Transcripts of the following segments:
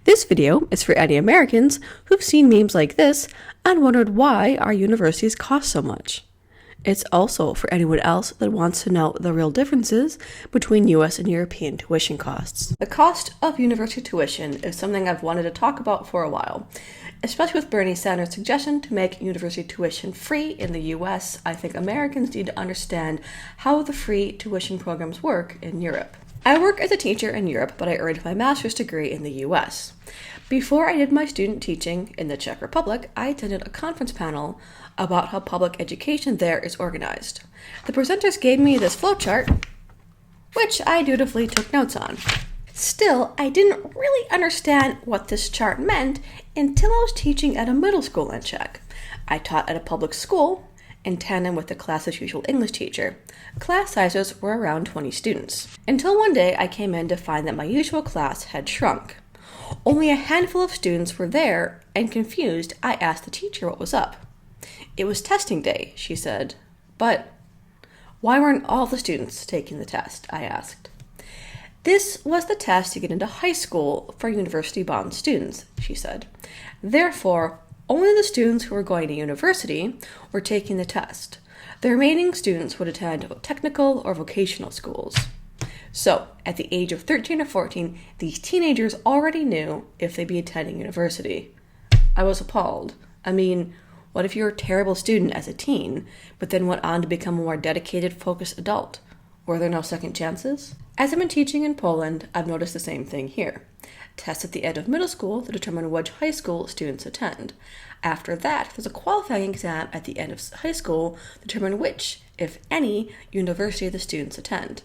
This video is for any Americans who've seen memes like this and wondered why our universities cost so much. It's also for anyone else that wants to know the real differences between US and European tuition costs. The cost of university tuition is something I've wanted to talk about for a while, especially with Bernie Sanders' suggestion to make university tuition free in the US. I think Americans need to understand how the free tuition programs work in Europe. I work as a teacher in Europe, but I earned my master's degree in the US. Before I did my student teaching in the Czech Republic, I attended a conference panel about how public education there is organized. The presenters gave me this flowchart, which I dutifully took notes on. Still, I didn't really understand what this chart meant until I was teaching at a middle school in Czech. I taught at a public school, in tandem with the class's usual English teacher. Class sizes were around 20 students. Until one day I came in to find that my usual class had shrunk. Only a handful of students were there, and confused, I asked the teacher what was up. "It was testing day," she said. "But why weren't all the students taking the test?" I asked. "This was the test to get into high school for university-bound students," she said. "Therefore, only the students who were going to university were taking the test. The remaining students would attend technical or vocational schools." So, at the age of 13 or 14, these teenagers already knew if they'd be attending university. I was appalled. I mean, what if you're a terrible student as a teen, but then went on to become a more dedicated, focused adult? Were there no second chances? As I've been teaching in Poland, I've noticed the same thing here. Tests at the end of middle school to determine which high school students attend. After that, there's a qualifying exam at the end of high school to determine which, if any, university the students attend,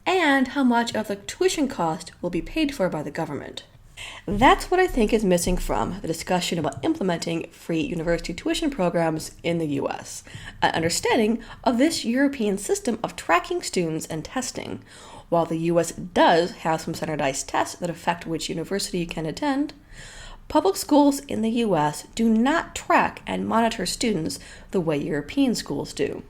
and how much of the tuition cost will be paid for by the government. That's what I think is missing from the discussion about implementing free university tuition programs in the US, an understanding of this European system of tracking students and testing. While the US does have some standardized tests that affect which university you can attend, public schools in the US do not track and monitor students the way European schools do.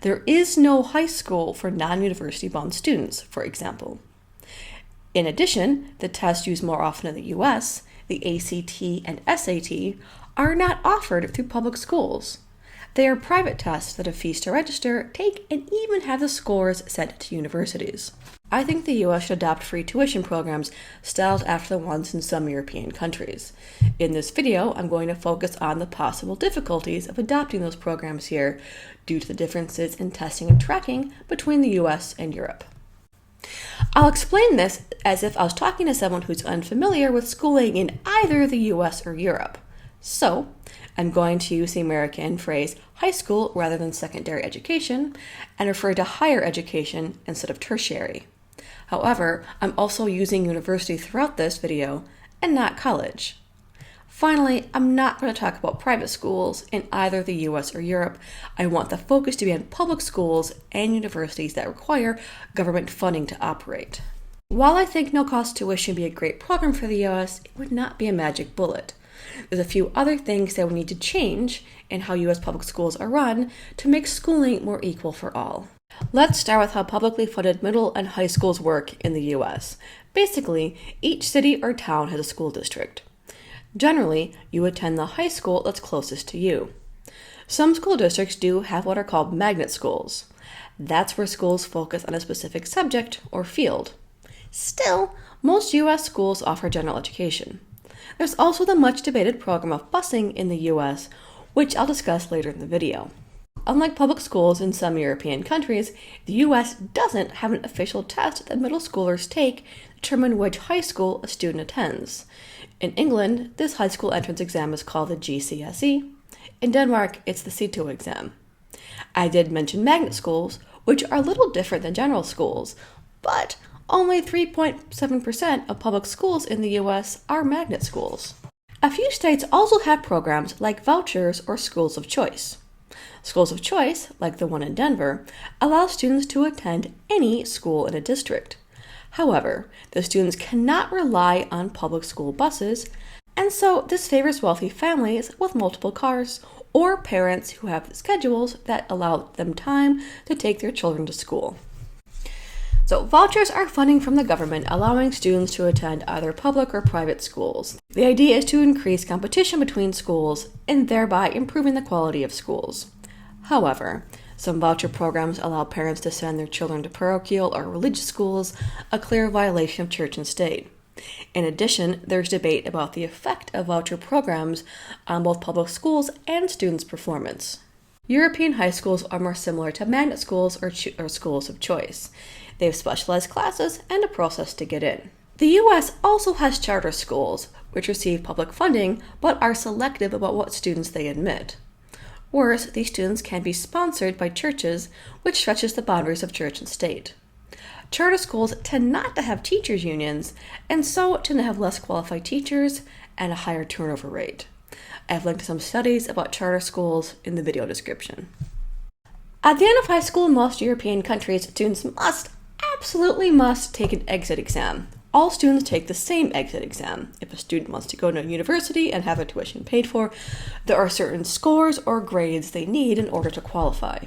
There is no high school for non-university-bound students, for example. In addition, the tests used more often in the US, the ACT and SAT, are not offered through public schools. They are private tests that have fees to register, take, and even have the scores sent to universities. I think the US should adopt free tuition programs styled after the ones in some European countries. In this video, I'm going to focus on the possible difficulties of adopting those programs here due to the differences in testing and tracking between the US and Europe. I'll explain this as if I was talking to someone who's unfamiliar with schooling in either the US or Europe. So, I'm going to use the American phrase high school rather than secondary education and refer to higher education instead of tertiary. However, I'm also using university throughout this video and not college. Finally, I'm not going to talk about private schools in either the US or Europe. I want the focus to be on public schools and universities that require government funding to operate. While I think no-cost tuition would be a great program for the US, it would not be a magic bullet. There's a few other things that we need to change in how US public schools are run to make schooling more equal for all. Let's start with how publicly funded middle and high schools work in the US. Basically, each city or town has a school district. Generally, you attend the high school that's closest to you. Some school districts do have what are called magnet schools. That's where schools focus on a specific subject or field. Still, most US schools offer general education. There's also the much debated program of busing in the US, which I'll discuss later in the video. Unlike public schools in some European countries, the US doesn't have an official test that middle schoolers take to determine which high school a student attends. In England, this high school entrance exam is called the GCSE. In Denmark, it's the C2 exam. I did mention magnet schools, which are a little different than general schools, but only 3.7% of public schools in the US are magnet schools. A few states also have programs like Vouchers or schools of choice. Schools of choice, like the one in Denver, allow students to attend any school in a district. However, the students cannot rely on public school buses, and so this favors wealthy families with multiple cars or parents who have schedules that allow them time to take their children to school. So vouchers are funding from the government allowing students to attend either public or private schools. The idea is to increase competition between schools and thereby improving the quality of schools. However, some voucher programs allow parents to send their children to parochial or religious schools, a clear violation of church and state. In addition, there's debate about the effect of voucher programs on both public schools and students' performance. European high schools are more similar to magnet schools or schools of choice. They have specialized classes and a process to get in. The U.S. also has charter schools, which receive public funding but are selective about what students they admit. Worse, these students can be sponsored by churches, which stretches the boundaries of church and state. Charter schools tend not to have teachers' unions, and so tend to have less qualified teachers and a higher turnover rate. I've linked to some studies about charter schools in the video description. At the end of high school in most European countries, students absolutely must take an exit exam. All students take the same exit exam. If a student wants to go to a university and have their tuition paid for, there are certain scores or grades they need in order to qualify.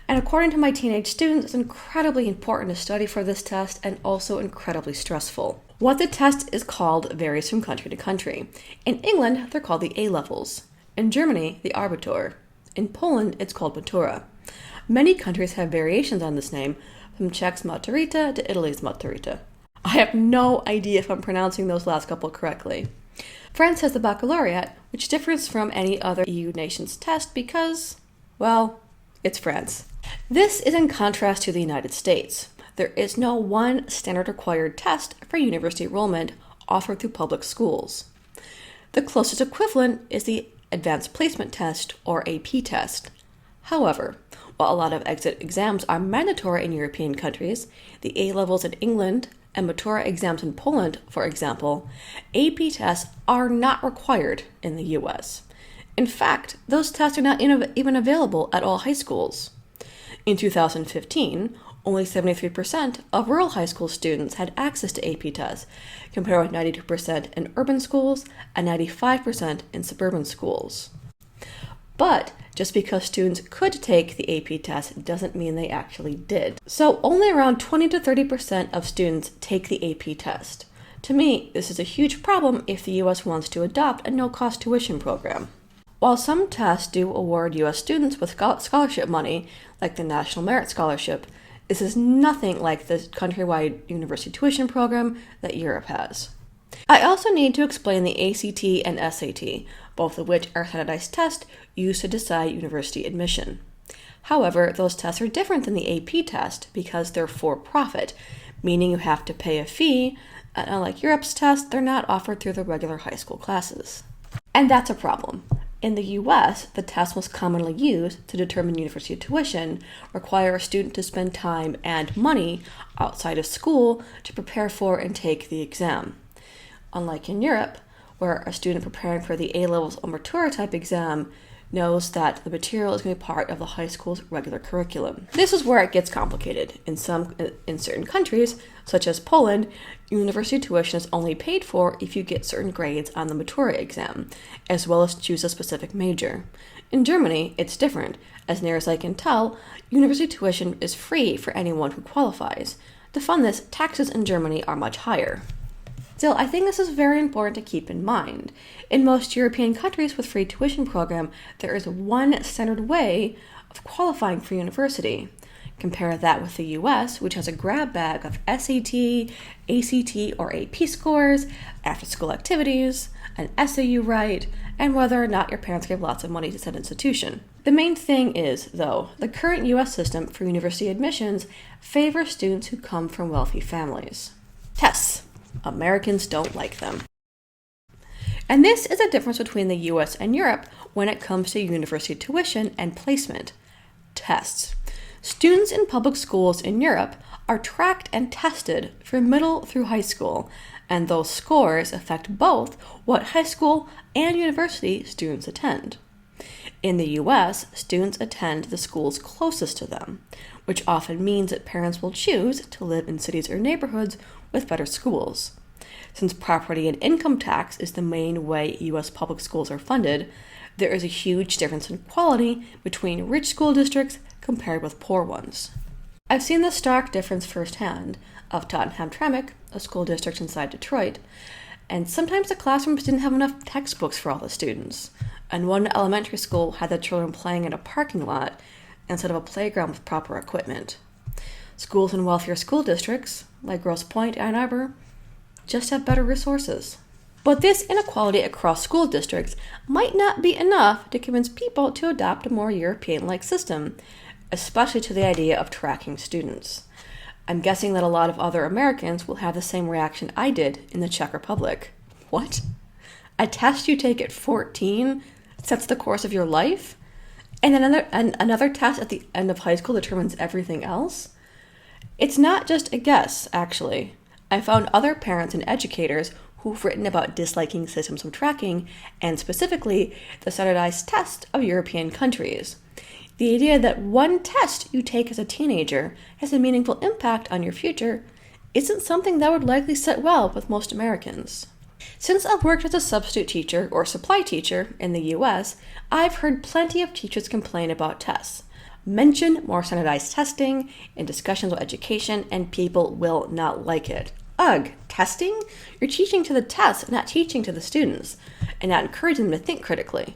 And according to my teenage students, it's incredibly important to study for this test and also incredibly stressful. What the test is called varies from country to country. In England, they're called the A-levels. In Germany, the Abitur. In Poland, it's called Matura. Many countries have variations on this name, from Czech's Maturita to Italy's Maturita. I have no idea if I'm pronouncing those last couple correctly. France has the baccalaureate, which differs from any other EU nation's test because, well, it's France. This is in contrast to the United States. There is no one standard required test for university enrollment offered through public schools. The closest equivalent is the Advanced Placement Test, or AP test. However, while a lot of exit exams are mandatory in European countries, the A-levels in England and Matura exams in Poland, for example, AP tests are not required in the US. In fact, those tests are not even available at all high schools. In 2015, only 73% of rural high school students had access to AP tests, compared with 92% in urban schools and 95% in suburban schools. But just because students could take the AP test doesn't mean they actually did. So only around 20 to 30% of students take the AP test. To me, this is a huge problem if the US wants to adopt a no-cost tuition program. While some tests do award US students with scholarship money, like the National Merit Scholarship, this is nothing like the countrywide university tuition program that Europe has. I also need to explain the ACT and SAT, both of which are standardized tests used to decide university admission. However, those tests are different than the AP test because they're for profit, meaning you have to pay a fee, and unlike Europe's tests, they're not offered through the regular high school classes. And that's a problem. In the US, the test most commonly used to determine university tuition require a student to spend time and money outside of school to prepare for and take the exam. Unlike in Europe, where a student preparing for the A-levels or Matura type exam knows that the material is going to be part of the high school's regular curriculum. This is where it gets complicated. In certain countries, such as Poland, university tuition is only paid for if you get certain grades on the Matura exam, as well as choose a specific major. In Germany, it's different. As near as I can tell, university tuition is free for anyone who qualifies. To fund this, taxes in Germany are much higher. Still, I think this is very important to keep in mind. In most European countries with free tuition program, there is one standard way of qualifying for university. Compare that with the US, which has a grab bag of SAT, ACT, or AP scores, after-school activities, an essay you write, and whether or not your parents gave lots of money to said institution. The main thing is, though, the current US system for university admissions favors students who come from wealthy families. Tests. Americans don't like them. And this is a difference between the US and Europe when it comes to university tuition and placement. Tests. Students in public schools in Europe are tracked and tested from middle through high school, and those scores affect both what high school and university students attend. In the US, students attend the schools closest to them, which often means that parents will choose to live in cities or neighborhoods with better schools. Since property and income tax is the main way US public schools are funded, there is a huge difference in quality between rich school districts compared with poor ones. I've seen the stark difference firsthand of Tottenham-Tremec, a school district inside Detroit, and sometimes the classrooms didn't have enough textbooks for all the students, and one elementary school had the children playing in a parking lot instead of a playground with proper equipment. Schools in wealthier school districts, like Grosse Pointe, Ann Arbor, just have better resources. But this inequality across school districts might not be enough to convince people to adopt a more European-like system, especially to the idea of tracking students. I'm guessing that a lot of other Americans will have the same reaction I did in the Czech Republic. What? A test you take at 14 sets the course of your life? And another test at the end of high school determines everything else? It's not just a guess, actually. I found other parents and educators who've written about disliking systems of tracking, and specifically the standardized test of European countries. The idea that one test you take as a teenager has a meaningful impact on your future isn't something that would likely sit well with most Americans. Since I've worked as a substitute teacher or supply teacher in the US, I've heard plenty of teachers complain about tests. Mention more standardized testing in discussions with education, and people will not like it. Ugh, testing? You're teaching to the test, not teaching to the students, and not encouraging them to think critically.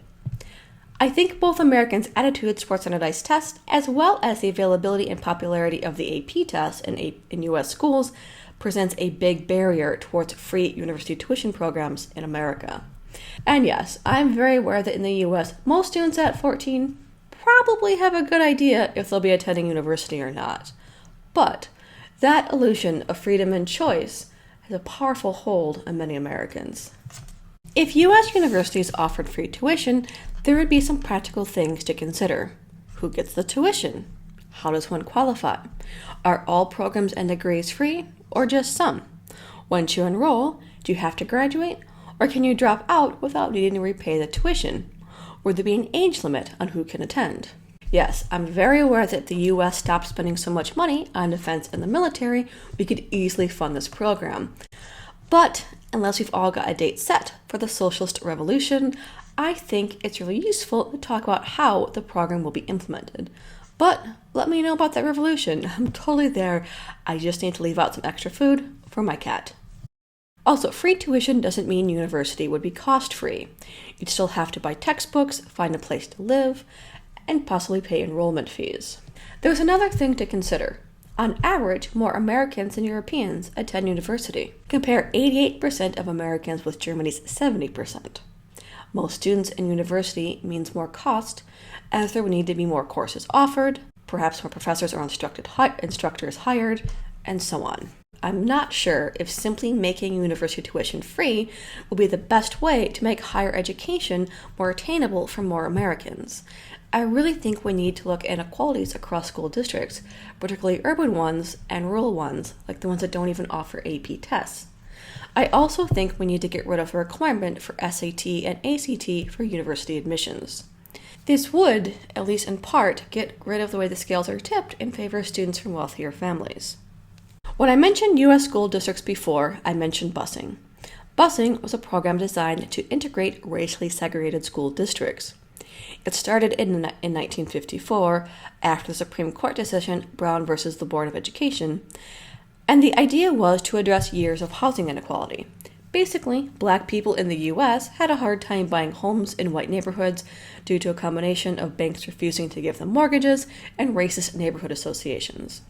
I think both Americans' attitudes towards standardized tests, as well as the availability and popularity of the AP test in U.S. schools, presents a big barrier towards free university tuition programs in America. And yes, I'm very aware that in the U.S., most students at 14 probably have a good idea if they'll be attending university or not. But that illusion of freedom and choice has a powerful hold on many Americans. If U.S. universities offered free tuition, there would be some practical things to consider. Who gets the tuition? How does one qualify? Are all programs and degrees free, or just some? Once you enroll, do you have to graduate, or can you drop out without needing to repay the tuition? Would there be an age limit on who can attend? Yes, I'm very aware that if the U.S. stopped spending so much money on defense and the military, we could easily fund this program. But unless we've all got a date set for the socialist revolution, I think it's really useful to talk about how the program will be implemented. But let me know about that revolution. I'm totally there. I just need to leave out some extra food for my cat. Also, free tuition doesn't mean university would be cost-free. You'd still have to buy textbooks, find a place to live, and possibly pay enrollment fees. There's another thing to consider. On average, more Americans than Europeans attend university. Compare 88% of Americans with Germany's 70%. Most students in university means more cost, as there would need to be more courses offered, perhaps more professors or instructors hired, and so on. I'm not sure if simply making university tuition free will be the best way to make higher education more attainable for more Americans. I really think we need to look at inequalities across school districts, particularly urban ones and rural ones, like the ones that don't even offer AP tests. I also think we need to get rid of the requirement for SAT and ACT for university admissions. This would, at least in part, get rid of the way the scales are tipped in favor of students from wealthier families. When I mentioned U.S. school districts before, I mentioned busing. Busing was a program designed to integrate racially segregated school districts. It started in 1954 after the Supreme Court decision Brown versus the Board of Education, and the idea was to address years of housing inequality. Basically, black people in the U.S. had a hard time buying homes in white neighborhoods due to a combination of banks refusing to give them mortgages and racist neighborhood associations.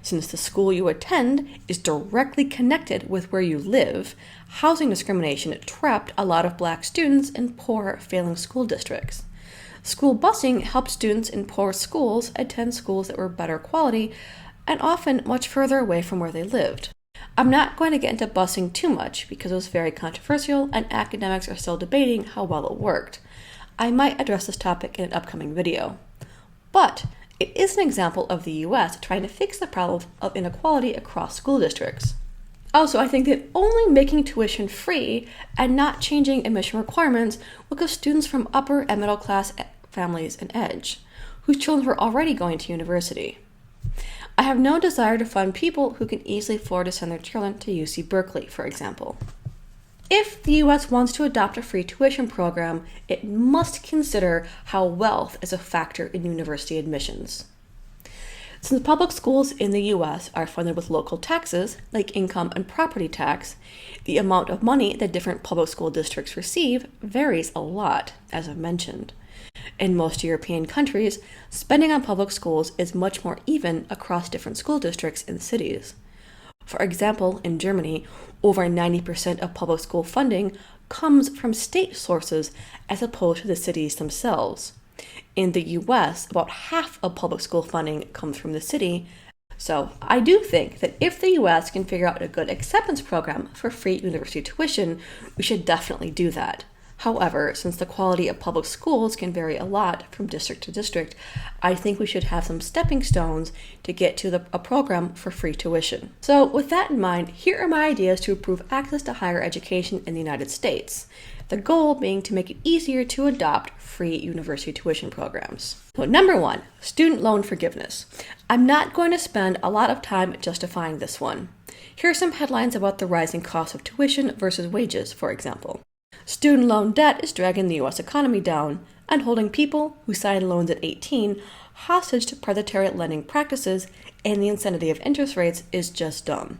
Since the school you attend is directly connected with where you live, housing discrimination trapped a lot of black students in poor, failing school districts. School busing helped students in poor schools attend schools that were better quality and often much further away from where they lived. I'm not going to get into busing too much because it was very controversial and academics are still debating how well it worked. I might address this topic in an upcoming video. But it is an example of the U.S. trying to fix the problem of inequality across school districts. Also, I think that only making tuition free and not changing admission requirements will give students from upper and middle class families an edge, whose children were already going to university. I have no desire to fund people who can easily afford to send their children to UC Berkeley, for example. If the U.S. wants to adopt a free tuition program, it must consider how wealth is a factor in university admissions. Since public schools in the US are funded with local taxes, like income and property tax, the amount of money that different public school districts receive varies a lot, as I've mentioned. In most European countries, spending on public schools is much more even across different school districts and cities. For example, in Germany, over 90% of public school funding comes from state sources as opposed to the cities themselves. In the US, about half of public school funding comes from the city. So I do think that if the US can figure out a good acceptance program for free university tuition, we should definitely do that. However, since the quality of public schools can vary a lot from district to district, I think we should have some stepping stones to get to a program for free tuition. So with that in mind, here are my ideas to improve access to higher education in the United States. The goal being to make it easier to adopt free university tuition programs. So number 1, student loan forgiveness. I'm not going to spend a lot of time justifying this one. Here are some headlines about the rising cost of tuition versus wages, for example. Student loan debt is dragging the US economy down and holding people who signed loans at 18 hostage to predatory lending practices, and the insanity of interest rates is just dumb.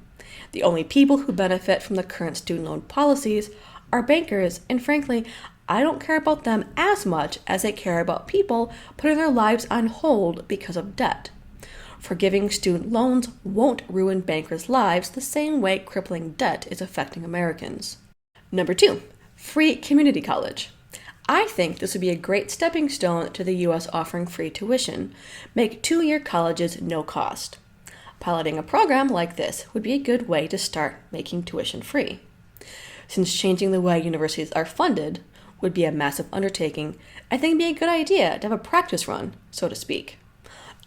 The only people who benefit from the current student loan policies are bankers, and frankly, I don't care about them as much as I care about people putting their lives on hold because of debt. Forgiving student loans won't ruin bankers' lives the same way crippling debt is affecting Americans. Number 2, free community college. I think this would be a great stepping stone to the US offering free tuition. Make 2-year colleges no cost. Piloting a program like this would be a good way to start making tuition free. Since changing the way universities are funded would be a massive undertaking, I think it'd be a good idea to have a practice run, so to speak.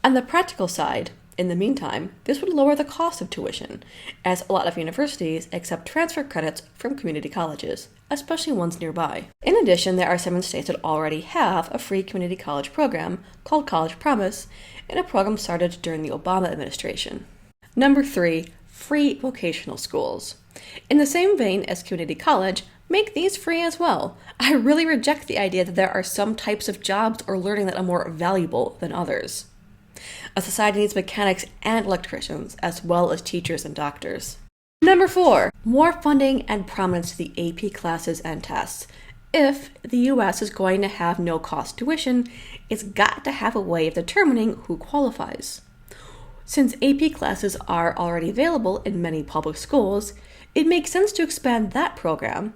On the practical side, in the meantime, this would lower the cost of tuition, as a lot of universities accept transfer credits from community colleges, especially ones nearby. In addition, there are 7 states that already have a free community college program called College Promise, and a program started during the Obama administration. Number 3, free vocational schools. In the same vein as community college, make these free as well. I really reject the idea that there are some types of jobs or learning that are more valuable than others. A society needs mechanics and electricians, as well as teachers and doctors. Number 4, more funding and prominence to the AP classes and tests. If the US is going to have no-cost tuition, it's got to have a way of determining who qualifies. Since AP classes are already available in many public schools, it makes sense to expand that program,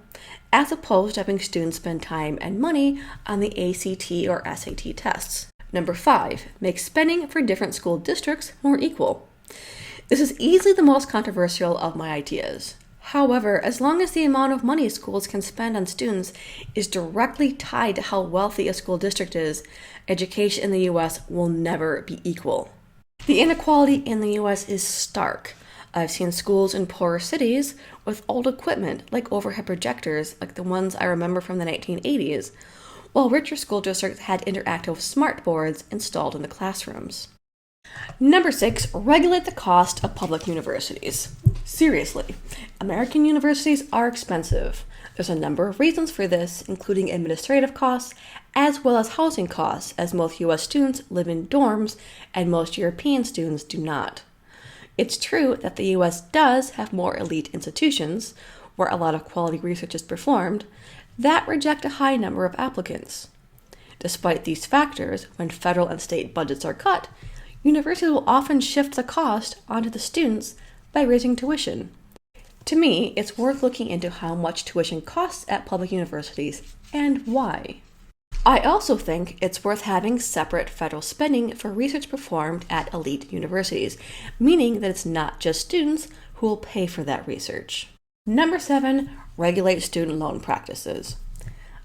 as opposed to having students spend time and money on the ACT or SAT tests. Number 5, make spending for different school districts more equal. This is easily the most controversial of my ideas. However, as long as the amount of money schools can spend on students is directly tied to how wealthy a school district is, education in the US will never be equal. The inequality in the US is stark. I've seen schools in poorer cities with old equipment like overhead projectors like the ones I remember from the 1980s, while richer school districts had interactive smart boards installed in the classrooms. Number 6, regulate the cost of public universities. Seriously, American universities are expensive. There's a number of reasons for this, including administrative costs, as well as housing costs, as most US students live in dorms and most European students do not. It's true that the US does have more elite institutions, where a lot of quality research is performed, that reject a high number of applicants. Despite these factors, when federal and state budgets are cut, universities will often shift the cost onto the students by raising tuition. To me, it's worth looking into how much tuition costs at public universities and why. I also think it's worth having separate federal spending for research performed at elite universities, meaning that it's not just students who will pay for that research. Number 7, regulate student loan practices.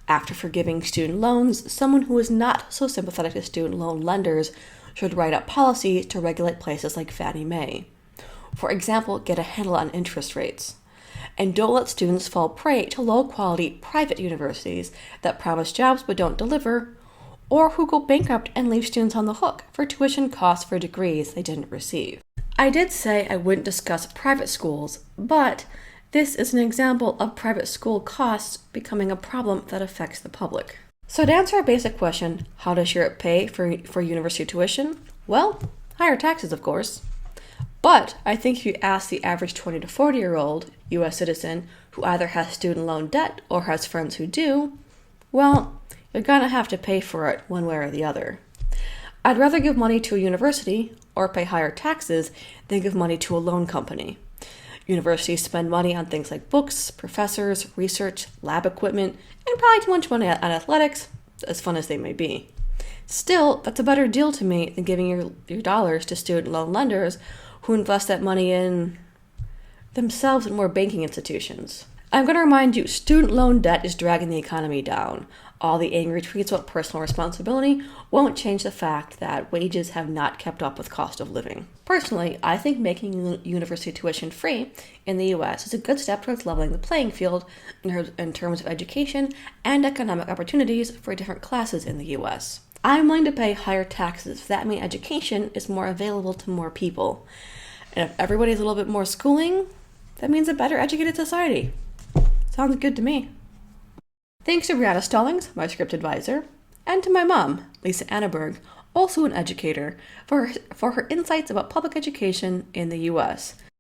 After forgiving student loans, someone who is not so sympathetic to student loan lenders should write up policies to regulate places like Fannie Mae. For example, get a handle on interest rates. And don't let students fall prey to low-quality private universities that promise jobs but don't deliver, or who go bankrupt and leave students on the hook for tuition costs for degrees they didn't receive. I did say I wouldn't discuss private schools, but this is an example of private school costs becoming a problem that affects the public. So to answer our basic question, how does Europe pay for university tuition? Well, Higher taxes, of course. But I think if you ask the average 20 to 40-year-old US citizen who either has student loan debt or has friends who do, well, you're gonna have to pay for it one way or the other. I'd rather give money to a university or pay higher taxes than give money to a loan company. Universities spend money on things like books, professors, research, lab equipment, and probably too much money on athletics, as fun as they may be. Still, that's a better deal to me than giving your dollars to student loan lenders who invest that money in themselves and more banking institutions. I'm going to remind you, student loan debt is dragging the economy down. All the angry tweets about personal responsibility won't change the fact that wages have not kept up with cost of living. Personally, I think making university tuition free in the US is a good step towards leveling the playing field in terms of education and economic opportunities for different classes in the US. I'm willing to pay higher taxes if that means education is more available to more people. And if everybody's a little bit more schooling, that means a better educated society. Sounds good to me. Thanks to Brianna Stallings, my script advisor, and to my mom, Lisa Anneberg, also an educator, for her insights about public education in the US.